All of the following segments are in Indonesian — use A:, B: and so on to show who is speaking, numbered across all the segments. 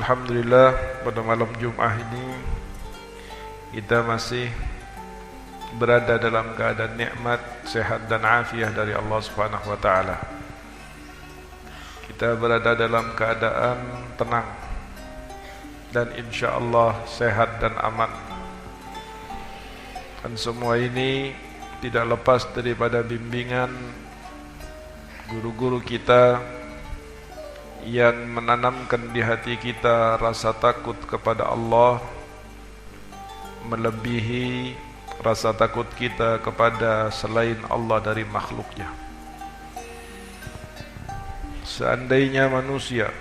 A: Alhamdulillah, pada malam Jumat ini kita masih berada dalam keadaan nikmat, sehat dan afiah dari Allah Subhanahu wa taala. Kita berada dalam keadaan tenang dan insyaallah sehat dan aman. Dan semua ini tidak lepas daripada bimbingan guru-guru kita yang menanamkan di hati kita rasa takut kepada Allah melebihi rasa takut kita kepada selain Allah dari makhluknya. Seandainya manusia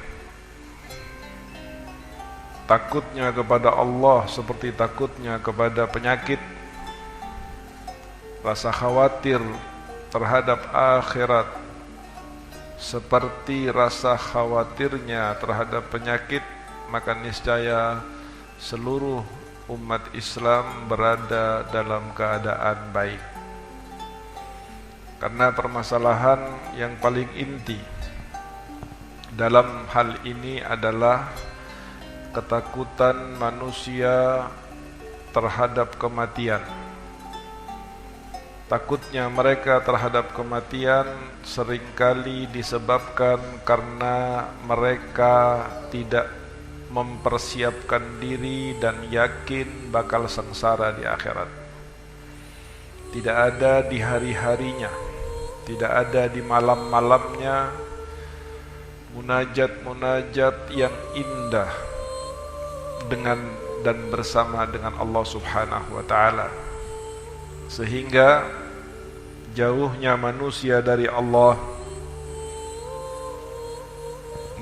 A: takutnya kepada Allah seperti takutnya kepada penyakit, rasa khawatir terhadap akhirat seperti rasa khawatirnya terhadap penyakit, maka niscaya seluruh umat Islam berada dalam keadaan baik. Karena permasalahan yang paling inti dalam hal ini adalah ketakutan manusia terhadap kematian. Takutnya mereka terhadap kematian seringkali disebabkan karena mereka tidak mempersiapkan diri dan yakin bakal sengsara di akhirat. Tidak ada di hari-harinya, tidak ada di malam-malamnya munajat-munajat yang indah dengan dan bersama dengan Allah Subhanahu wa taala. Sehingga jauhnya manusia dari Allah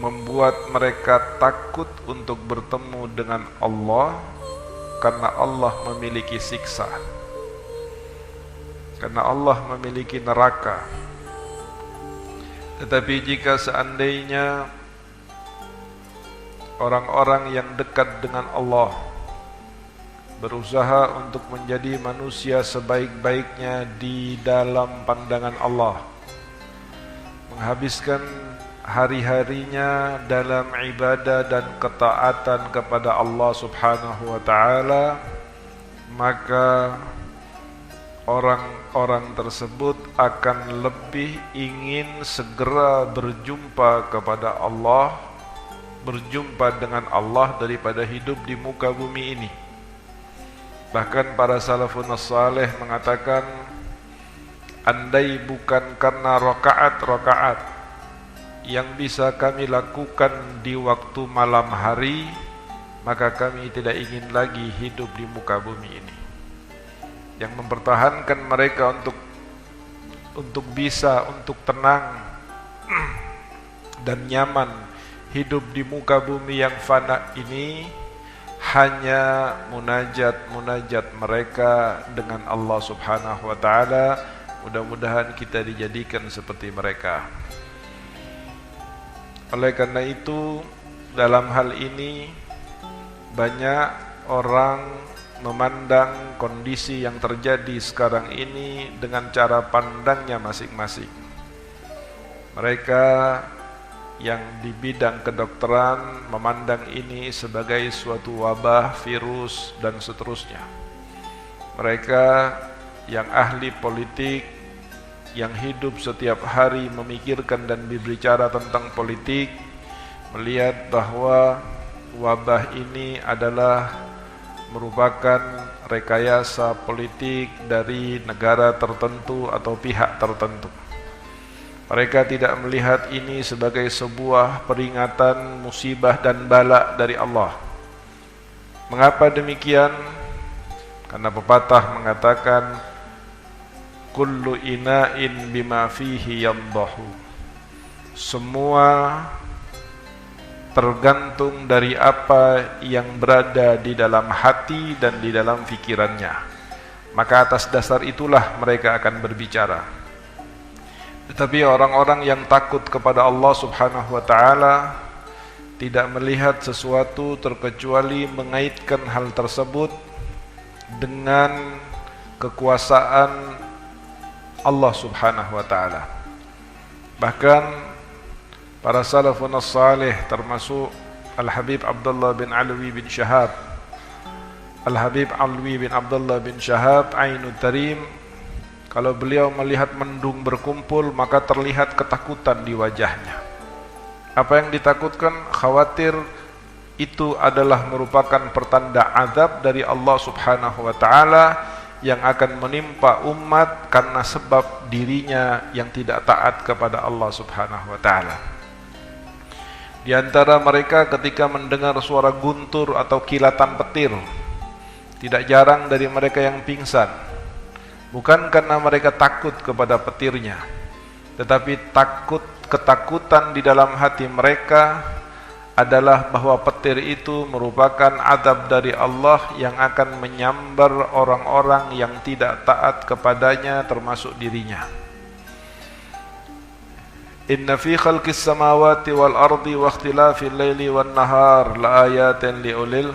A: membuat mereka takut untuk bertemu dengan Allah, karena Allah memiliki siksa, karena Allah memiliki neraka. Tetapi jika seandainya orang-orang yang dekat dengan Allah berusaha untuk menjadi manusia sebaik-baiknya di dalam pandangan Allah, menghabiskan hari-harinya dalam ibadah dan ketaatan kepada Allah Subhanahu wa taala, maka orang-orang tersebut akan lebih ingin segera berjumpa kepada Allah, berjumpa dengan Allah daripada hidup di muka bumi ini. Bahkan para salafun saleh mengatakan, andai bukan karena rakaat-rakaat yang bisa kami lakukan di waktu malam hari, maka kami tidak ingin lagi hidup di muka bumi ini. Yang mempertahankan mereka untuk bisa, untuk tenang dan nyaman hidup di muka bumi yang fana ini, hanya munajat-munajat mereka dengan Allah Subhanahu wa taala. Mudah-mudahan kita dijadikan seperti mereka. Oleh karena itu, dalam hal ini banyak orang memandang kondisi yang terjadi sekarang ini dengan cara pandangnya masing-masing. Mereka yang di bidang kedokteran memandang ini sebagai suatu wabah, virus, dan seterusnya. Mereka yang ahli politik, yang hidup setiap hari memikirkan dan berbicara tentang politik, melihat bahwa wabah ini adalah merupakan rekayasa politik dari negara tertentu atau pihak tertentu. Mereka tidak melihat ini sebagai sebuah peringatan musibah dan bala dari Allah. Mengapa demikian? Karena pepatah mengatakan, kullu ina'in bima fihi yamdahu. Semua tergantung dari apa yang berada di dalam hati dan di dalam fikirannya. Maka atas dasar itulah mereka akan berbicara. Tetapi orang-orang yang takut kepada Allah Subhanahu wa taala tidak melihat sesuatu terkecuali mengaitkan hal tersebut dengan kekuasaan Allah Subhanahu wa taala. Bahkan para salafun salih termasuk Al-Habib Abdullah bin Alwi bin Shahab, Al-Habib Alwi bin Abdullah bin Shahab Ainul Tarim, kalau beliau melihat mendung berkumpul maka terlihat ketakutan di wajahnya. Apa yang ditakutkan? Khawatir itu adalah merupakan pertanda azab dari Allah Subhanahu wa taala yang akan menimpa umat karena sebab dirinya yang tidak taat kepada Allah Subhanahu wa taala. Di antara mereka ketika mendengar suara guntur atau kilatan petir, tidak jarang dari mereka yang pingsan. Bukan karena mereka takut kepada petirnya, tetapi ketakutan di dalam hati mereka adalah bahwa petir itu merupakan azab dari Allah yang akan menyambar orang-orang yang tidak taat kepadanya termasuk dirinya. Inna fi khalqis samawati wal ardi wa ikhtilafil laili wan nahar la ayatin liulil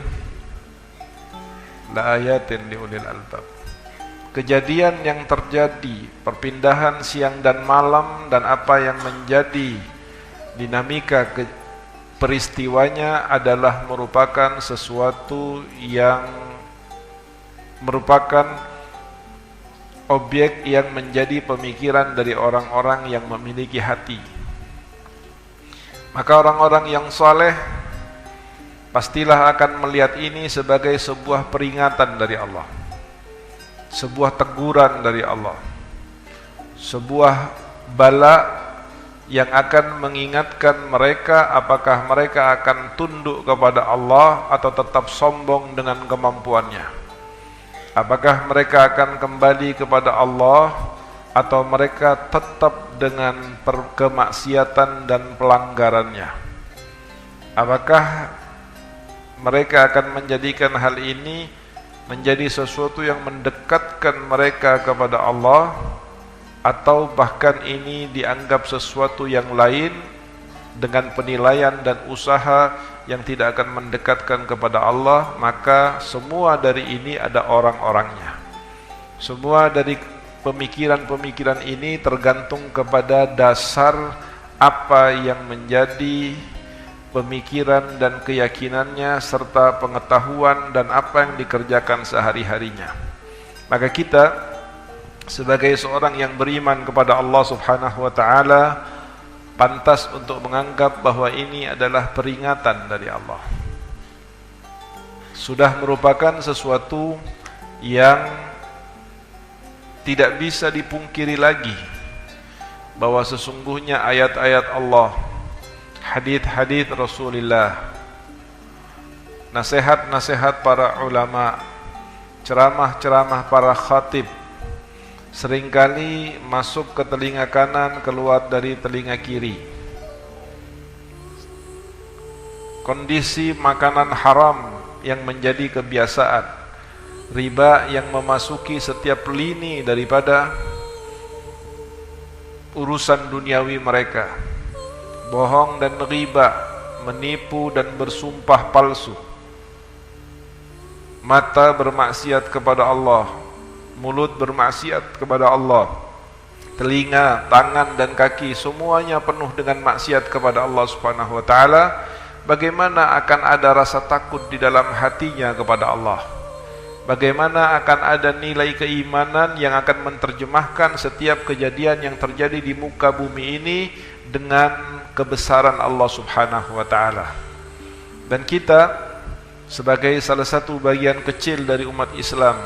A: albab. Kejadian yang terjadi, perpindahan siang dan malam dan apa yang menjadi dinamika peristiwanya adalah merupakan sesuatu yang merupakan objek yang menjadi pemikiran dari orang-orang yang memiliki hati. Maka orang-orang yang saleh pastilah akan melihat ini sebagai sebuah peringatan dari Allah, sebuah teguran dari Allah, sebuah bala yang akan mengingatkan mereka apakah mereka akan tunduk kepada Allah atau tetap sombong dengan kemampuannya. Apakah mereka akan kembali kepada Allah atau mereka tetap dengan kemaksiatan dan pelanggarannya. Apakah mereka akan menjadikan hal ini menjadi sesuatu yang mendekatkan mereka kepada Allah, atau bahkan ini dianggap sesuatu yang lain dengan penilaian dan usaha yang tidak akan mendekatkan kepada Allah. Maka semua dari ini ada orang-orangnya. Semua dari pemikiran-pemikiran ini tergantung kepada dasar apa yang menjadi pemikiran dan keyakinannya serta pengetahuan dan apa yang dikerjakan sehari-harinya. Maka kita sebagai seorang yang beriman kepada Allah Subhanahu wa taala pantas untuk menganggap bahwa ini adalah peringatan dari Allah. Sudah merupakan sesuatu yang tidak bisa dipungkiri lagi bahwa sesungguhnya ayat-ayat Allah, hadits-hadits Rasulullah, nasihat-nasihat para ulama, ceramah-ceramah para khatib seringkali masuk ke telinga kanan, keluar dari telinga kiri. Kondisi makanan haram yang menjadi kebiasaan, riba yang memasuki setiap lini daripada urusan duniawi mereka, bohong dan riba, menipu dan bersumpah palsu, mata bermaksiat kepada Allah, mulut bermaksiat kepada Allah, telinga, tangan dan kaki semuanya penuh dengan maksiat kepada Allah Subhanahu wa taala. Bagaimana akan ada rasa takut di dalam hatinya kepada Allah? Bagaimana akan ada nilai keimanan yang akan menerjemahkan setiap kejadian yang terjadi di muka bumi ini dengan kebesaran Allah Subhanahu wa taala? Dan kita sebagai salah satu bagian kecil dari umat Islam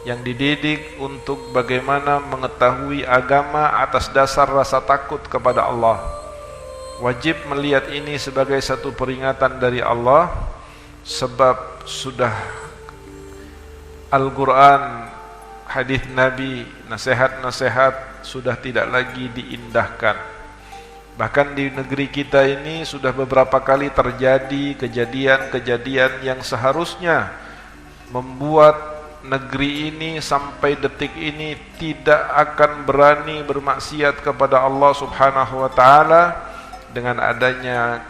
A: yang dididik untuk bagaimana mengetahui agama atas dasar rasa takut kepada Allah, wajib melihat ini sebagai satu peringatan dari Allah, sebab sudah Al-Quran, hadis Nabi, nasihat-nasihat sudah tidak lagi diindahkan. Bahkan di negeri kita ini sudah beberapa kali terjadi kejadian-kejadian yang seharusnya membuat negeri ini sampai detik ini tidak akan berani bermaksiat kepada Allah Subhanahu wa taala. Dengan adanya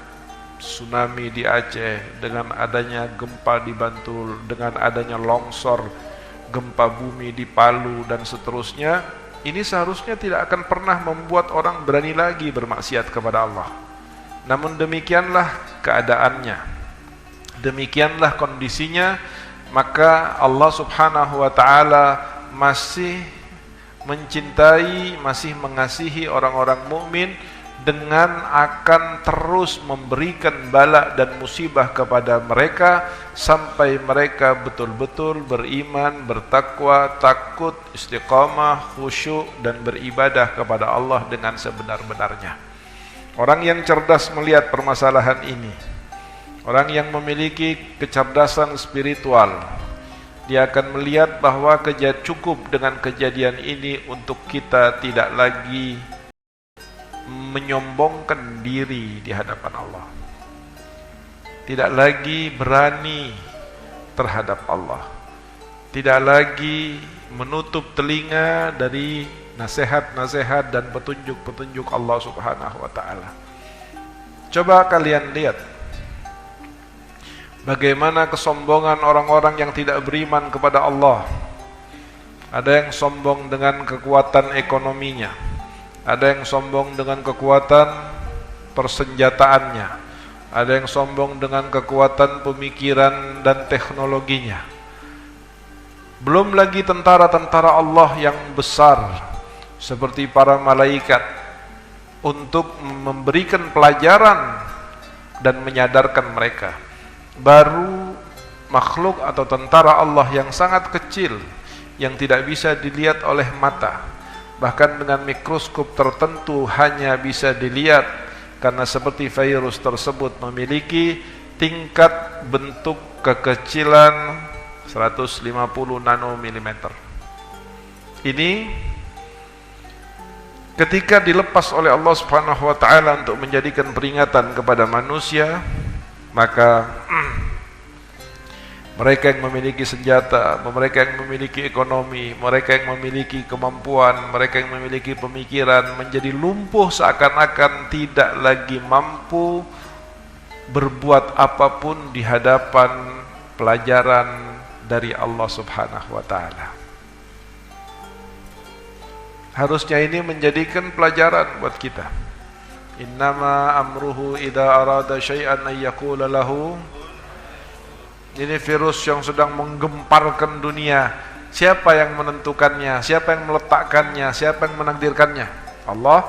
A: tsunami di Aceh, dengan adanya gempa di Bantul, dengan adanya longsor, gempa bumi di Palu dan seterusnya, ini seharusnya tidak akan pernah membuat orang berani lagi bermaksiat kepada Allah. Namun demikianlah keadaannya, demikianlah kondisinya, maka Allah Subhanahu wa taala masih mencintai, masih mengasihi orang-orang mukmin dengan akan terus memberikan bala dan musibah kepada mereka sampai mereka betul-betul beriman, bertakwa, takut, istiqamah, khusyuk dan beribadah kepada Allah dengan sebenar-benarnya. Orang yang cerdas melihat permasalahan ini, orang yang memiliki kecerdasan spiritual, dia akan melihat bahwa cukup dengan kejadian ini untuk kita tidak lagi menyombongkan diri di hadapan Allah, tidak lagi berani terhadap Allah, tidak lagi menutup telinga dari nasihat-nasihat dan petunjuk-petunjuk Allah Subhanahu wa taala. Coba kalian lihat bagaimana kesombongan orang-orang yang tidak beriman kepada Allah. Ada yang sombong dengan kekuatan ekonominya, ada yang sombong dengan kekuatan persenjataannya, ada yang sombong dengan kekuatan pemikiran dan teknologinya. Belum lagi tentara-tentara Allah yang besar seperti para malaikat untuk memberikan pelajaran dan menyadarkan mereka. Baru makhluk atau tentara Allah yang sangat kecil, yang tidak bisa dilihat oleh mata, bahkan dengan mikroskop tertentu hanya bisa dilihat, karena seperti virus tersebut memiliki tingkat bentuk kekecilan 150 nanomilimeter. Ini ketika dilepas oleh Allah Subhanahu wa taala untuk menjadikan peringatan kepada manusia, maka mereka yang memiliki senjata, mereka yang memiliki ekonomi, mereka yang memiliki kemampuan, mereka yang memiliki pemikiran menjadi lumpuh, seakan-akan tidak lagi mampu berbuat apapun di hadapan pelajaran dari Allah Subhanahu wa taala. Harusnya ini menjadikan pelajaran buat kita. Innama amruhu idza arada syai'an ay yaqula lahu. Ini virus yang sedang menggemparkan dunia. Siapa yang menentukannya? Siapa yang meletakkannya? Siapa yang menakdirkannya? Allah.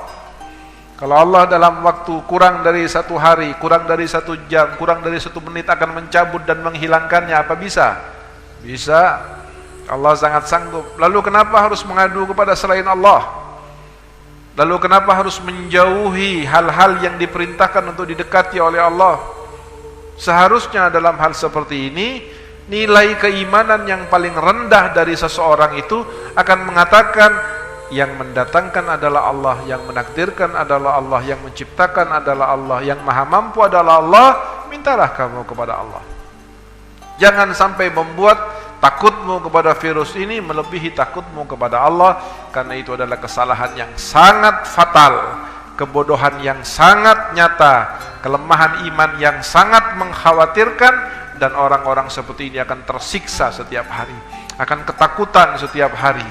A: Kalau Allah dalam waktu kurang dari 1 hari, kurang dari 1 jam, kurang dari 1 menit akan mencabut dan menghilangkannya, apa bisa? Bisa. Allah sangat sanggup. Lalu kenapa harus mengadu kepada selain Allah? Lalu kenapa harus menjauhi hal-hal yang diperintahkan untuk didekati oleh Allah? Seharusnya dalam hal seperti ini, nilai keimanan yang paling rendah dari seseorang itu akan mengatakan, yang mendatangkan adalah Allah, yang menakdirkan adalah Allah, yang menciptakan adalah Allah, yang maha mampu adalah Allah, mintalah kamu kepada Allah. Jangan sampai membuat takutmu kepada virus ini melebihi takutmu kepada Allah, karena itu adalah kesalahan yang sangat fatal, kebodohan yang sangat nyata, kelemahan iman yang sangat mengkhawatirkan, dan orang-orang seperti ini akan tersiksa setiap hari, akan ketakutan setiap hari.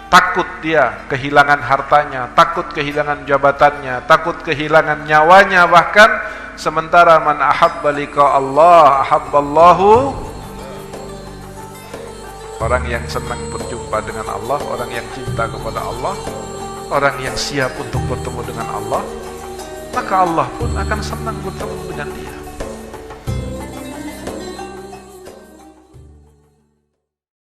A: Takut dia kehilangan hartanya, takut kehilangan jabatannya, takut kehilangan nyawanya bahkan, sementara man ahabba liqa Allah ahabballahu. Orang yang senang berjumpa dengan Allah, orang yang cinta kepada Allah, orang yang siap untuk bertemu dengan Allah, maka Allah pun akan senang bertemu dengan dia.